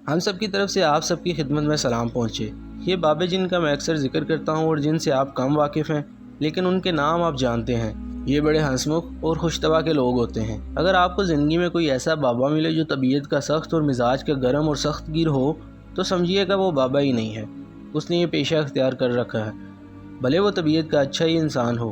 ہم سب کی طرف سے آپ سب کی خدمت میں سلام پہنچے۔ یہ بابے جن کا میں اکثر ذکر کرتا ہوں اور جن سے آپ کم واقف ہیں، لیکن ان کے نام آپ جانتے ہیں۔ یہ بڑے ہنسمکھ اور خوش طبع کے لوگ ہوتے ہیں۔ اگر آپ کو زندگی میں کوئی ایسا بابا ملے جو طبیعت کا سخت اور مزاج کا گرم اور سخت گیر ہو، تو سمجھیے گا وہ بابا ہی نہیں ہے، اس نے یہ پیشہ اختیار کر رکھا ہے، بھلے وہ طبیعت کا اچھا ہی انسان ہو۔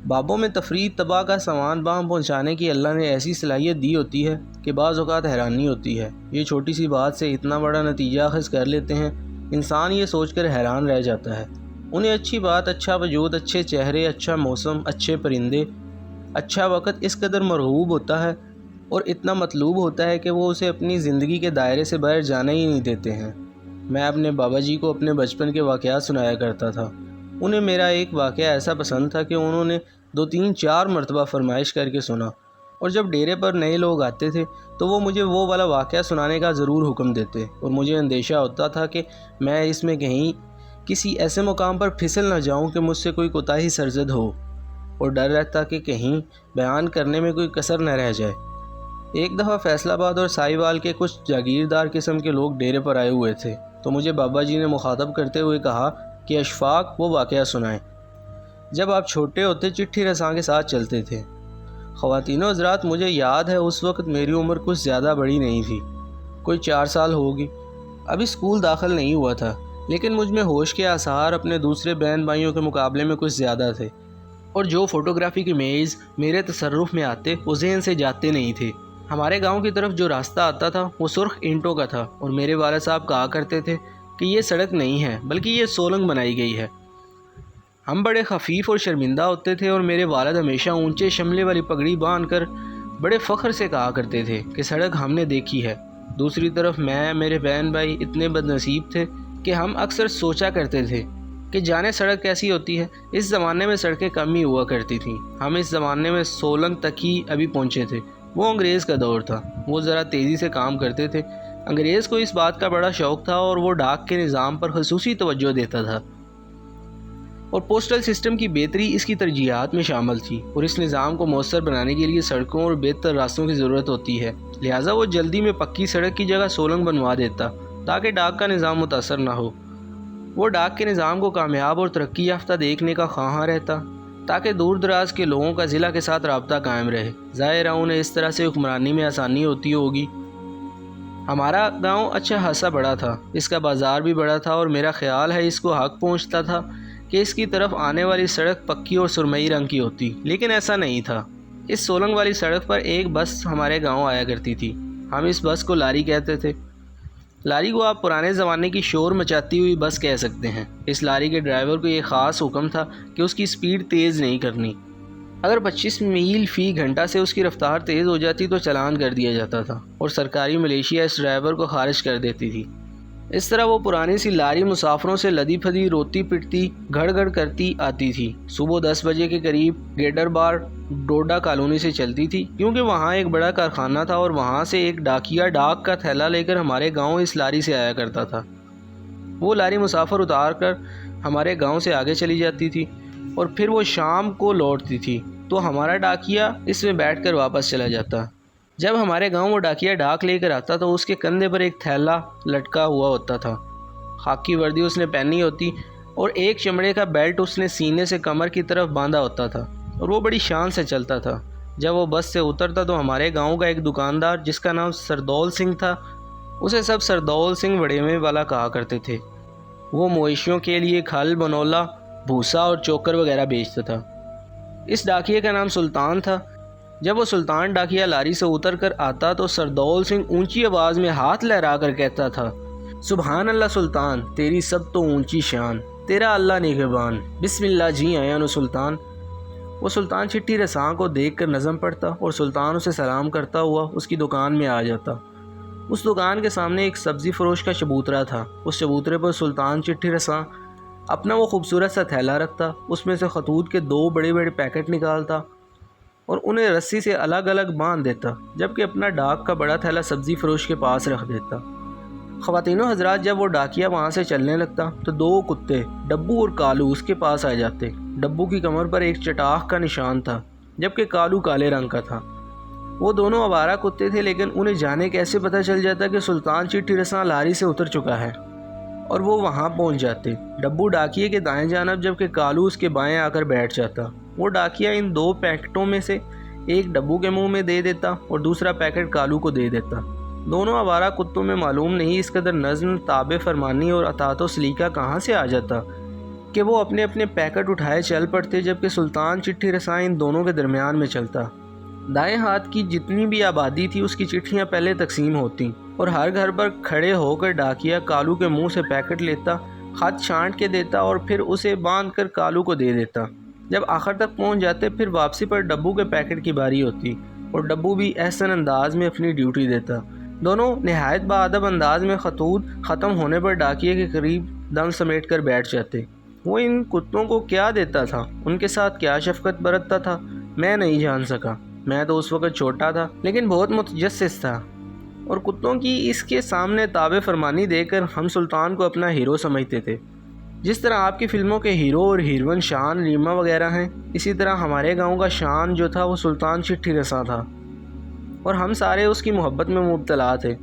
بابوں میں تفریح طبع کا سامان باہم پہنچانے کی اللہ نے ایسی صلاحیت دی ہوتی ہے کہ بعض اوقات حیرانی ہوتی ہے، یہ چھوٹی سی بات سے اتنا بڑا نتیجہ اخذ کر لیتے ہیں، انسان یہ سوچ کر حیران رہ جاتا ہے۔ انہیں اچھی بات، اچھا وجود، اچھے چہرے، اچھا موسم، اچھے پرندے، اچھا وقت اس قدر مرغوب ہوتا ہے اور اتنا مطلوب ہوتا ہے کہ وہ اسے اپنی زندگی کے دائرے سے باہر جانے ہی نہیں دیتے ہیں۔ میں اپنے بابا جی کو اپنے بچپن کے واقعات سنایا کرتا تھا۔ انہیں میرا ایک واقعہ ایسا پسند تھا کہ انہوں نے 2 3 4 مرتبہ فرمائش کر کے سنا، اور جب ڈیرے پر نئے لوگ آتے تھے تو وہ مجھے وہ والا واقعہ سنانے کا ضرور حکم دیتے، اور مجھے اندیشہ ہوتا تھا کہ میں اس میں کہیں کسی ایسے مقام پر پھسل نہ جاؤں کہ مجھ سے کوئی کوتاہی سرزد ہو، اور ڈر رہتا کہ کہیں بیان کرنے میں کوئی کسر نہ رہ جائے۔ ایک دفعہ فیصل آباد اور ساہیوال کے کچھ جاگیردار قسم کے لوگ ڈیرے پر آئے ہوئے تھے، تو مجھے بابا جی نے مخاطب کرتے ہوئے کہا کہ اشفاق وہ واقعہ سنائیں جب آپ چھوٹے ہوتے چٹھی رساں کے ساتھ چلتے تھے۔ خواتین و حضرات، مجھے یاد ہے اس وقت میری عمر کچھ زیادہ بڑی نہیں تھی، کوئی 4 سال ہوگی، ابھی اسکول داخل نہیں ہوا تھا، لیکن مجھ میں ہوش کے آثار اپنے دوسرے بہن بھائیوں کے مقابلے میں کچھ زیادہ تھے، اور جو فوٹوگرافی کے میز میرے تصرف میں آتے وہ ذہن سے جاتے نہیں تھے۔ ہمارے گاؤں کی طرف جو راستہ آتا تھا وہ سرخ اینٹوں کا تھا، اور میرے والد صاحب کہا کرتے تھے کہ یہ سڑک نہیں ہے بلکہ یہ سولنگ بنائی گئی ہے۔ ہم بڑے خفیف اور شرمندہ ہوتے تھے، اور میرے والد ہمیشہ اونچے شملے والی پگڑی باندھ کر بڑے فخر سے کہا کرتے تھے کہ سڑک ہم نے دیکھی ہے۔ دوسری طرف میں، میرے بہن بھائی اتنے بد نصیب تھے کہ ہم اکثر سوچا کرتے تھے کہ جانے سڑک کیسی ہوتی ہے۔ اس زمانے میں سڑکیں کم ہی ہوا کرتی تھیں، ہم اس زمانے میں سولنگ تک ہی ابھی پہنچے تھے۔ وہ انگریز کا دور تھا، وہ ذرا تیزی سے کام کرتے تھے۔ انگریز کو اس بات کا بڑا شوق تھا اور وہ ڈاک کے نظام پر خصوصی توجہ دیتا تھا، اور پوسٹل سسٹم کی بہتری اس کی ترجیحات میں شامل تھی، اور اس نظام کو مؤثر بنانے کے لیے سڑکوں اور بہتر راستوں کی ضرورت ہوتی ہے، لہٰذا وہ جلدی میں پکی سڑک کی جگہ سولنگ بنوا دیتا تاکہ ڈاک کا نظام متاثر نہ ہو۔ وہ ڈاک کے نظام کو کامیاب اور ترقی یافتہ دیکھنے کا خواہاں رہتا تاکہ دور دراز کے لوگوں کا ضلع کے ساتھ رابطہ قائم رہے۔ ظاہر ہے انہیں اس طرح سے حکمرانی میں آسانی ہوتی ہوگی۔ ہمارا گاؤں اچھا خاصا بڑا تھا، اس کا بازار بھی بڑا تھا، اور میرا خیال ہے اس کو حق پہنچتا تھا کہ اس کی طرف آنے والی سڑک پکی اور سرمئی رنگ کی ہوتی، لیکن ایسا نہیں تھا۔ اس سولنگ والی سڑک پر ایک بس ہمارے گاؤں آیا کرتی تھی، ہم اس بس کو لاری کہتے تھے۔ لاری کو آپ پرانے زمانے کی شور مچاتی ہوئی بس کہہ سکتے ہیں۔ اس لاری کے ڈرائیور کو یہ خاص حکم تھا کہ اس کی سپیڈ تیز نہیں کرنی، اگر 25 میل فی گھنٹہ سے اس کی رفتار تیز ہو جاتی تو چلان کر دیا جاتا تھا، اور سرکاری ملیشیا اس ڈرائیور کو خارج کر دیتی تھی۔ اس طرح وہ پرانی سی لاری مسافروں سے لدی پھدی روتی پٹتی گھڑ گھڑ کرتی آتی تھی۔ صبح 10 بجے کے قریب گیڈر بار ڈوڈا کالونی سے چلتی تھی، کیونکہ وہاں ایک بڑا کارخانہ تھا، اور وہاں سے ایک ڈاکیا ڈاک کا تھیلا لے کر ہمارے گاؤں اس لاری سے آیا کرتا تھا۔ وہ لاری مسافر اتار کر ہمارے گاؤں سے آگے چلی جاتی تھی، اور پھر وہ شام کو لوٹتی تھی تو ہمارا ڈاکیا اس میں بیٹھ کر واپس چلا جاتا۔ جب ہمارے گاؤں وہ ڈاکیا ڈاک لے کر آتا تو اس کے کندھے پر ایک تھیلا لٹکا ہوا ہوتا تھا، خاکی وردی اس نے پہنی ہوتی، اور ایک چمڑے کا بیلٹ اس نے سینے سے کمر کی طرف باندھا ہوتا تھا، اور وہ بڑی شان سے چلتا تھا۔ جب وہ بس سے اترتا تو ہمارے گاؤں کا ایک دکاندار جس کا نام سردول سنگھ تھا، اسے سب سردول سنگھ وڑیوے والا کہا کرتے تھے۔ وہ مویشیوں کے لیے کھل، بنولا، بھوسا اور چوکر وغیرہ بیچتا تھا۔ اس ڈاکیے کا نام سلطان تھا۔ جب وہ سلطان ڈاکیا لاری سے اتر کر آتا تو سردول سنگھ اونچی آواز میں ہاتھ لہرا کر کہتا تھا، سبحان اللہ سلطان، تیری سب تو اونچی شان، تیرا اللہ نگہبان، بسم اللہ جی آیا نو سلطان۔ وہ سلطان چٹھی رساں کو دیکھ کر نظم پڑھتا، اور سلطان اسے سلام کرتا ہوا اس کی دکان میں آ جاتا۔ اس دکان کے سامنے ایک سبزی فروش کا چبوترا تھا، اس چبوترے پر سلطان چٹھی رساں اپنا وہ خوبصورت سا تھیلا رکھتا، اس میں سے خطوط کے 2 بڑے بڑے پیکٹ نکالتا اور انہیں رسی سے الگ الگ باندھ دیتا، جبکہ اپنا ڈاک کا بڑا تھیلا سبزی فروش کے پاس رکھ دیتا۔ خواتین و حضرات، جب وہ ڈاکیا وہاں سے چلنے لگتا تو 2 کتے ڈبو اور کالو اس کے پاس آ جاتے۔ ڈبو کی کمر پر ایک چٹاخ کا نشان تھا، جبکہ کالو کالے رنگ کا تھا۔ وہ دونوں آوارہ کتے تھے، لیکن انہیں جانے کیسے پتہ چل جاتا کہ سلطان چٹھی رساں لاری سے اتر چکا ہے، اور وہ وہاں پہنچ جاتے۔ ڈبو ڈاکیے کے دائیں جانب جبکہ کالو اس کے بائیں آ کر بیٹھ جاتا۔ وہ ڈاکیا ان 2 پیکٹوں میں سے ایک ڈبو کے منہ میں دے دیتا اور دوسرا پیکٹ کالو کو دے دیتا۔ دونوں آوارہ کتوں میں معلوم نہیں اس قدر نظم، تابع فرمانی اور اطاعت و سلیقہ کہاں سے آ جاتا کہ وہ اپنے اپنے پیکٹ اٹھائے چل پڑتے، جبکہ سلطان چٹھی رساں ان دونوں کے درمیان میں چلتا۔ دائیں ہاتھ کی جتنی بھی آبادی تھی اس کی چٹھیاں پہلے تقسیم ہوتیں اور ہر گھر پر کھڑے ہو کر ڈاکیا کالو کے منہ سے پیکٹ لیتا، خط چھانٹ کے دیتا اور پھر اسے باندھ کر کالو کو دے دیتا۔ جب آخر تک پہنچ جاتے پھر واپسی پر ڈبو کے پیکٹ کی باری ہوتی اور ڈبو بھی احسن انداز میں اپنی ڈیوٹی دیتا۔ دونوں نہایت باادب انداز میں خطوط ختم ہونے پر ڈاکیے کے قریب دم سمیٹ کر بیٹھ جاتے۔ وہ ان کتوں کو کیا دیتا تھا، ان کے ساتھ کیا شفقت برتتا تھا، میں نہیں جان سکا۔ میں تو اس وقت چھوٹا تھا لیکن بہت متجسس تھا، اور کتوں کی اس کے سامنے تابع فرمانی دے کر ہم سلطان کو اپنا ہیرو سمجھتے تھے۔ جس طرح آپ کی فلموں کے ہیرو اور ہیروئن شان، ریما وغیرہ ہیں، اسی طرح ہمارے گاؤں کا شان جو تھا وہ سلطان چٹھی رساں تھا، اور ہم سارے اس کی محبت میں مبتلا تھے۔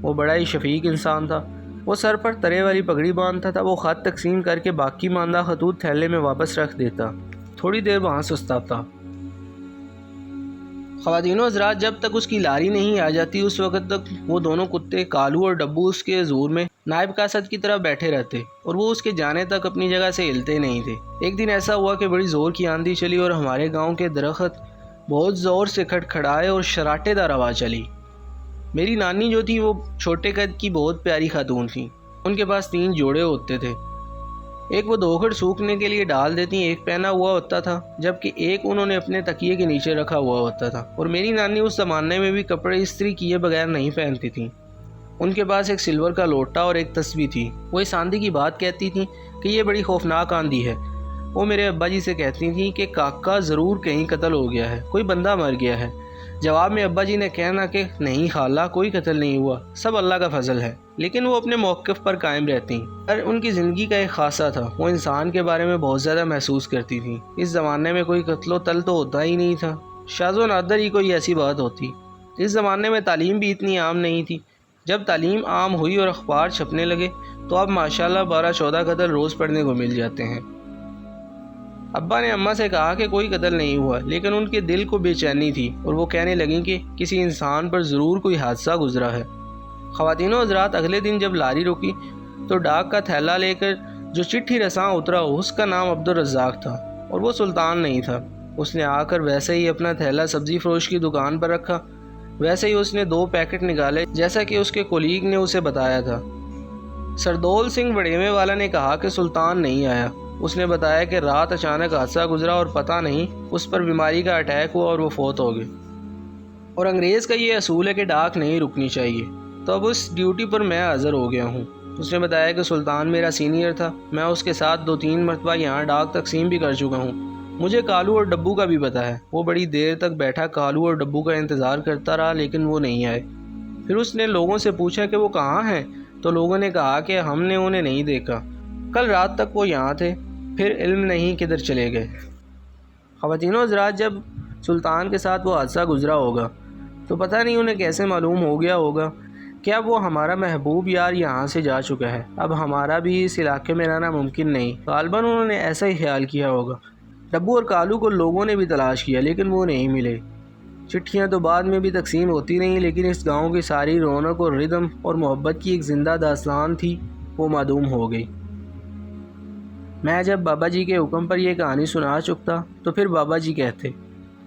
وہ بڑا ہی شفیق انسان تھا۔ وہ سر پر ترے والی پگڑی باندھتا تھا۔ وہ خط تقسیم کر کے باقی ماندہ خطوط تھیلے میں واپس رکھ دیتا، تھوڑی دیر وہاں سستاتا۔ خواتین و حضرات، جب تک اس کی لاری نہیں آ جاتی اس وقت تک وہ دونوں کتے کالو اور ڈبو اس کے حضور میں نائب قاصد کی طرح بیٹھے رہتے اور وہ اس کے جانے تک اپنی جگہ سے ہلتے نہیں تھے۔ ایک دن ایسا ہوا کہ بڑی زور کی آندھی چلی اور ہمارے گاؤں کے درخت بہت زور سے کھڑکھڑائے اور شراٹے دار ہوا چلی۔ میری نانی جو تھی وہ چھوٹے قد کی بہت پیاری خاتون تھیں۔ ان کے پاس 3 جوڑے ہوتے تھے، ایک وہ دھوکڑ سوکھنے کے لیے ڈال دیتی، ایک پہنا ہوا ہوتا تھا جبکہ ایک انہوں نے اپنے تکیے کے نیچے رکھا ہوا ہوتا تھا۔ اور میری نانی اس زمانے میں بھی کپڑے استری کیے بغیر نہیں پہنتی تھیں۔ ان کے پاس ایک سلور کا لوٹا اور ایک تسبیح تھی۔ وہ اس آندھی کی بات کہتی تھیں کہ یہ بڑی خوفناک آندھی ہے۔ وہ میرے ابا جی سے کہتی تھیں کہ کاکا ضرور کہیں قتل ہو گیا ہے، کوئی بندہ مر گیا ہے۔ جواب میں ابا جی نے کہنا کہ نہیں خالہ، کوئی قتل نہیں ہوا، سب اللہ کا فضل ہے۔ لیکن وہ اپنے موقف پر قائم رہتی۔ اور ان کی زندگی کا ایک خاصہ تھا، وہ انسان کے بارے میں بہت زیادہ محسوس کرتی تھیں۔ اس زمانے میں کوئی قتل و تل تو ہوتا ہی نہیں تھا، شاذ و نادر ہی کوئی ایسی بات ہوتی۔ اس زمانے میں تعلیم بھی اتنی عام نہیں تھی۔ جب تعلیم عام ہوئی اور اخبار چھپنے لگے تو اب ماشاءاللہ 12-14 قتل روز پڑھنے کو مل جاتے ہیں۔ ابا نے اماں سے کہا کہ کوئی قتل نہیں ہوا، لیکن ان کے دل کو بے چینی تھی اور وہ کہنے لگیں کہ کسی انسان پر ضرور کوئی حادثہ گزرا ہے۔ خواتین و حضرات، اگلے دن جب لاری رکی تو ڈاک کا تھیلا لے کر جو چٹھی رساں اترا اس کا نام عبدالرزاق تھا اور وہ سلطان نہیں تھا۔ اس نے آ کر ویسے ہی اپنا تھیلا سبزی فروش کی دکان پر رکھا، ویسے ہی اس نے 2 پیکٹ نکالے جیسا کہ اس کے کولیگ نے اسے بتایا تھا۔ سردول سنگھ وڑیوے والا نے کہا کہ سلطان نہیں آیا۔ اس نے بتایا کہ رات اچانک حادثہ گزرا اور پتہ نہیں اس پر بیماری کا اٹیک ہوا اور وہ فوت ہو گئے، اور انگریز کا یہ اصول ہے کہ ڈاک نہیں رکنی چاہیے، تو اب اس ڈیوٹی پر میں حاضر ہو گیا ہوں۔ اس نے بتایا کہ سلطان میرا سینئر تھا، میں اس کے ساتھ 2-3 مرتبہ یہاں ڈاک تقسیم بھی کر چکا ہوں۔ مجھے کالو اور ڈبو کا بھی پتہ ہے۔ وہ بڑی دیر تک بیٹھا کالو اور ڈبو کا انتظار کرتا رہا لیکن وہ نہیں آئے۔ پھر اس نے لوگوں سے پوچھا کہ وہ کہاں ہیں، تو لوگوں نے کہا کہ ہم نے انہیں نہیں دیکھا، کل رات تک وہ یہاں تھے، پھر علم نہیں کدھر چلے گئے۔ خواتین و حضرات، جب سلطان کے ساتھ وہ حادثہ گزرا ہوگا تو پتہ نہیں انہیں کیسے معلوم ہو گیا ہوگا کہ اب وہ ہمارا محبوب یار یہاں سے جا چکا ہے، اب ہمارا بھی اس علاقے میں رہنا ممکن نہیں۔ غالباً انہوں نے ایسا ہی خیال کیا ہوگا۔ ڈبو اور کالو کو لوگوں نے بھی تلاش کیا لیکن وہ نہیں ملے۔ چٹھیاں تو بعد میں بھی تقسیم ہوتی رہیں لیکن اس گاؤں کی ساری رونق اور ردم اور محبت کی ایک زندہ داستان تھی، وہ معدوم ہو گئی۔ میں جب بابا جی کے حکم پر یہ کہانی سنا چکتا تو پھر بابا جی کہتے،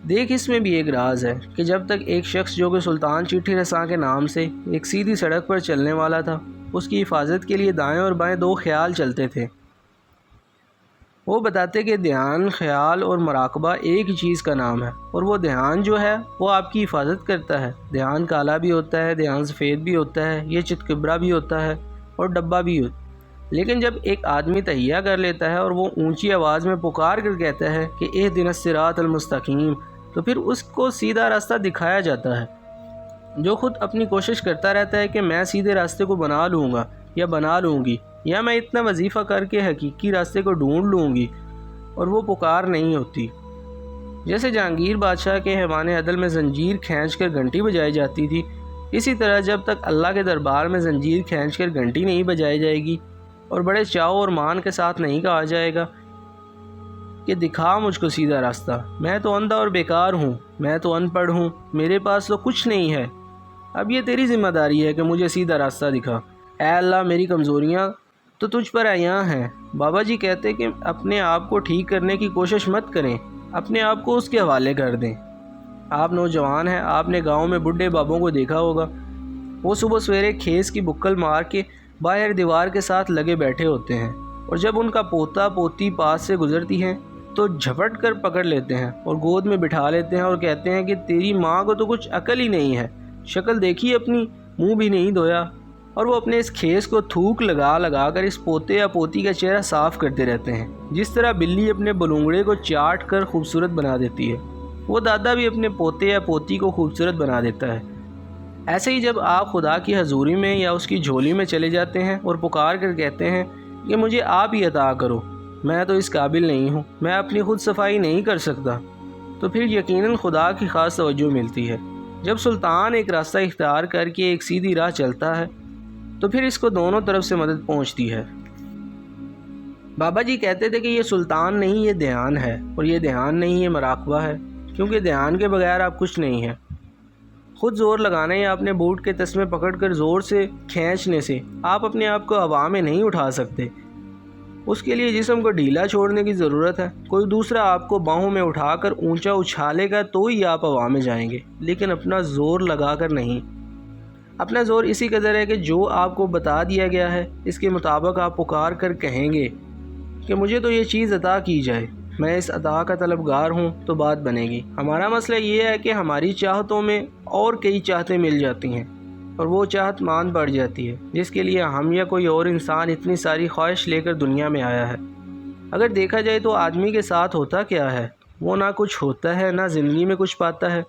دیکھ اس میں بھی ایک راز ہے کہ جب تک ایک شخص جو کہ سلطان چٹھی رساں کے نام سے ایک سیدھی سڑک پر چلنے والا تھا، اس کی حفاظت کے لیے دائیں اور بائیں 2 خیال چلتے تھے۔ وہ بتاتے کہ دھیان، خیال اور مراقبہ ایک ہی چیز کا نام ہے، اور وہ دھیان جو ہے وہ آپ کی حفاظت کرتا ہے۔ دھیان کالا بھی ہوتا ہے، دھیان سفید بھی ہوتا ہے، یہ چتکبرا بھی ہوتا ہے اور ڈبہ بھی ہوتا ہے۔ لیکن جب ایک آدمی تہیہ کر لیتا ہے اور وہ اونچی آواز میں پکار کر کہتا ہے کہ اہدنا الصراط المستقیم، تو پھر اس کو سیدھا راستہ دکھایا جاتا ہے۔ جو خود اپنی کوشش کرتا رہتا ہے کہ میں سیدھے راستے کو بنا لوں گا یا بنا لوں گی، یا میں اتنا وظیفہ کر کے حقیقی راستے کو ڈھونڈ لوں گی، اور وہ پکار نہیں ہوتی۔ جیسے جہانگیر بادشاہ کے ایوان عدل میں زنجیر کھینچ کر گھنٹی بجائی جاتی تھی، اسی طرح جب تک اللہ کے دربار میں زنجیر کھینچ کر گھنٹی نہیں بجائی جائے گی اور بڑے چاؤ اور مان کے ساتھ نہیں کہا جائے گا کہ دکھا مجھ کو سیدھا راستہ، میں تو اندھا اور بیکار ہوں، میں تو ان پڑھ ہوں، میرے پاس تو کچھ نہیں ہے، اب یہ تیری ذمہ داری ہے کہ مجھے سیدھا راستہ دکھا، اے اللہ میری کمزوریاں تو تجھ پر عیاں ہیں۔ بابا جی کہتے کہ اپنے آپ کو ٹھیک کرنے کی کوشش مت کریں، اپنے آپ کو اس کے حوالے کر دیں۔ آپ نوجوان ہیں، آپ نے گاؤں میں بڈھے بابوں کو دیکھا ہوگا، وہ صبح سویرے کھیس کی بکل مار کے باہر دیوار کے ساتھ لگے بیٹھے ہوتے ہیں، اور جب ان کا پوتا پوتی پاس سے گزرتی ہیں تو جھپٹ کر پکڑ لیتے ہیں اور گود میں بٹھا لیتے ہیں اور کہتے ہیں کہ تیری ماں کو تو کچھ عقل ہی نہیں ہے، شکل دیکھی اپنی، منہ بھی نہیں دھویا، اور وہ اپنے اس کھیس کو تھوک لگا لگا کر اس پوتے یا پوتی کا چہرہ صاف کرتے رہتے ہیں، جس طرح بلی اپنے بلونگڑے کو چاٹ کر خوبصورت بنا دیتی ہے، وہ دادا بھی اپنے پوتے یا پوتی کو خوبصورت بنا دیتا ہے۔ ایسے ہی جب آپ خدا کی حضوری میں یا اس کی جھولی میں چلے جاتے ہیں اور پکار کر کہتے ہیں کہ مجھے آپ ہی عطا کرو، میں تو اس قابل نہیں ہوں، میں اپنی خود صفائی نہیں کر سکتا، تو پھر یقیناً خدا کی خاص توجہ ملتی ہے۔ جب سلطان ایک راستہ اختیار کر کے ایک سیدھی راہ چلتا ہے تو پھر اس کو دونوں طرف سے مدد پہنچتی ہے۔ بابا جی کہتے تھے کہ یہ سلطان نہیں، یہ دھیان ہے، اور یہ دھیان نہیں، یہ مراقبہ ہے، کیونکہ دھیان کے بغیر آپ کچھ نہیں ہیں۔ خود زور لگانے یا اپنے بوٹ کے تسمے پکڑ کر زور سے کھینچنے سے آپ اپنے آپ کو ہوا میں نہیں اٹھا سکتے، اس کے لیے جسم کو ڈھیلا چھوڑنے کی ضرورت ہے۔ کوئی دوسرا آپ کو باہوں میں اٹھا کر اونچا اچھالے گا تو ہی آپ ہوا میں جائیں گے، لیکن اپنا زور لگا کر نہیں۔ اپنا زور اسی قدر ہے کہ جو آپ کو بتا دیا گیا ہے اس کے مطابق آپ پکار کر کہیں گے کہ مجھے تو یہ چیز عطا کی جائے، میں اس عطا کا طلبگار ہوں، تو بات بنے گی۔ ہمارا مسئلہ یہ ہے کہ ہماری چاہتوں میں اور کئی چاہتیں مل جاتی ہیں اور وہ چاہت مان بڑھ جاتی ہے جس کے لیے ہم یا کوئی اور انسان اتنی ساری خواہش لے کر دنیا میں آیا ہے۔ اگر دیکھا جائے تو آدمی کے ساتھ ہوتا کیا ہے، وہ نہ کچھ ہوتا ہے نہ زندگی میں کچھ پاتا ہے،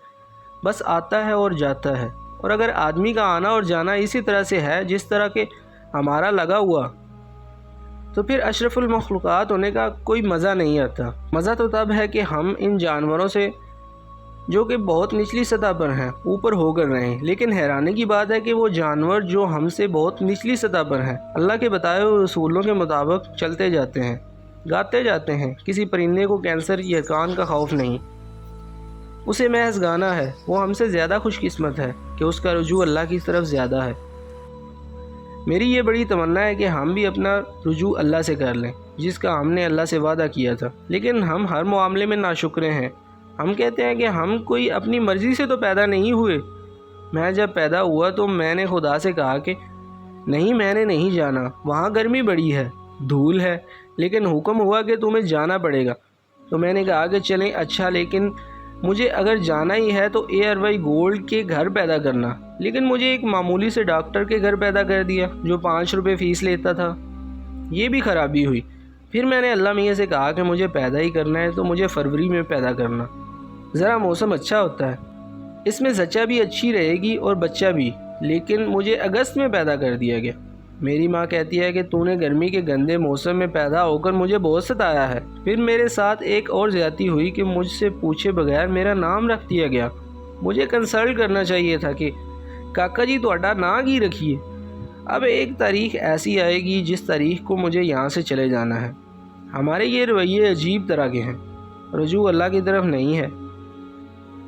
بس آتا ہے اور جاتا ہے۔ اور اگر آدمی کا آنا اور جانا اسی طرح سے ہے جس طرح کہ ہمارا لگا ہوا، تو پھر اشرف المخلوقات ہونے کا کوئی مزہ نہیں آتا۔ مزہ تو تب ہے کہ ہم ان جانوروں سے جو کہ بہت نچلی سطح پر ہیں اوپر ہو کر رہے ہیں، لیکن حیرانی کی بات ہے کہ وہ جانور جو ہم سے بہت نچلی سطح پر ہیں اللہ کے بتائے ہوئے اصولوں کے مطابق چلتے جاتے ہیں، گاتے جاتے ہیں۔ کسی پرندے کو کینسر یا کان کا خوف نہیں، اسے محض گانا ہے۔ وہ ہم سے زیادہ خوش قسمت ہے کہ اس کا رجوع اللہ کی طرف زیادہ ہے۔ میری یہ بڑی تمنا ہے کہ ہم بھی اپنا رجوع اللہ سے کر لیں جس کا ہم نے اللہ سے وعدہ کیا تھا، لیکن ہم ہر معاملے میں ناشکرے ہیں۔ ہم کہتے ہیں کہ ہم کوئی اپنی مرضی سے تو پیدا نہیں ہوئے۔ میں جب پیدا ہوا تو میں نے خدا سے کہا کہ نہیں، میں نے نہیں جانا، وہاں گرمی بڑی ہے، دھول ہے، لیکن حکم ہوا کہ تمہیں جانا پڑے گا۔ تو میں نے کہا کہ چلیں اچھا، لیکن مجھے اگر جانا ہی ہے تو ARY گولڈ کے گھر پیدا کرنا، لیکن مجھے ایک معمولی سے ڈاکٹر کے گھر پیدا کر دیا جو 5 روپے فیس لیتا تھا۔ یہ بھی خرابی ہوئی۔ پھر میں نے اللہ میاں سے کہا کہ مجھے پیدا ہی کرنا ہے تو مجھے فروری میں پیدا کرنا، ذرا موسم اچھا ہوتا ہے، اس میں زچہ بھی اچھی رہے گی اور بچہ بھی، لیکن مجھے اگست میں پیدا کر دیا گیا۔ میری ماں کہتی ہے کہ تو نے گرمی کے گندے موسم میں پیدا ہو کر مجھے بہت ستایا ہے۔ پھر میرے ساتھ ایک اور زیادتی ہوئی کہ مجھ سے پوچھے بغیر میرا نام رکھ دیا گیا۔ مجھے کنسلٹ کرنا چاہیے تھا کہ کاکا جی تہاڈا نام کی رکھیے۔ اب ایک تاریخ ایسی آئے گی جس تاریخ کو مجھے یہاں سے چلے جانا ہے۔ ہمارے یہ رویے عجیب طرح کے ہیں، رجوع اللہ کی طرف نہیں ہے،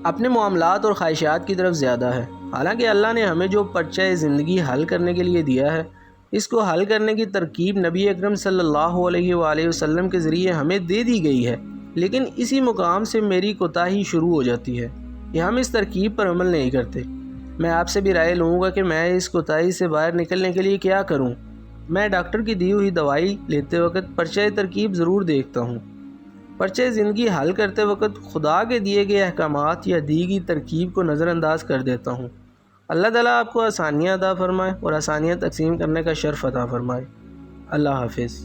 اپنے معاملات اور خواہشات کی طرف زیادہ ہے۔ حالانکہ اللہ نے ہمیں جو پرچہ زندگی حل کرنے کے لیے دیا ہے، اس کو حل کرنے کی ترکیب نبی اکرم صلی اللہ علیہ وآلہ وسلم کے ذریعے ہمیں دے دی گئی ہے، لیکن اسی مقام سے میری کوتاہی شروع ہو جاتی ہے کہ ہم اس ترکیب پر عمل نہیں کرتے۔ میں آپ سے بھی رائے لوں گا کہ میں اس کوتاہی سے باہر نکلنے کے لیے کیا کروں۔ میں ڈاکٹر کی دی ہوئی دوائی لیتے وقت پرچہ ترکیب ضرور دیکھتا ہوں۔ پرچہ زندگی حل کرتے وقت خدا کے دیے گئے احکامات یا دی گئی ترکیب کو نظر انداز کر دیتا ہوں۔ اللہ تعالیٰ آپ کو آسانیاں عطا فرمائے اور آسانیاں تقسیم کرنے کا شرف عطا فرمائے۔ اللہ حافظ۔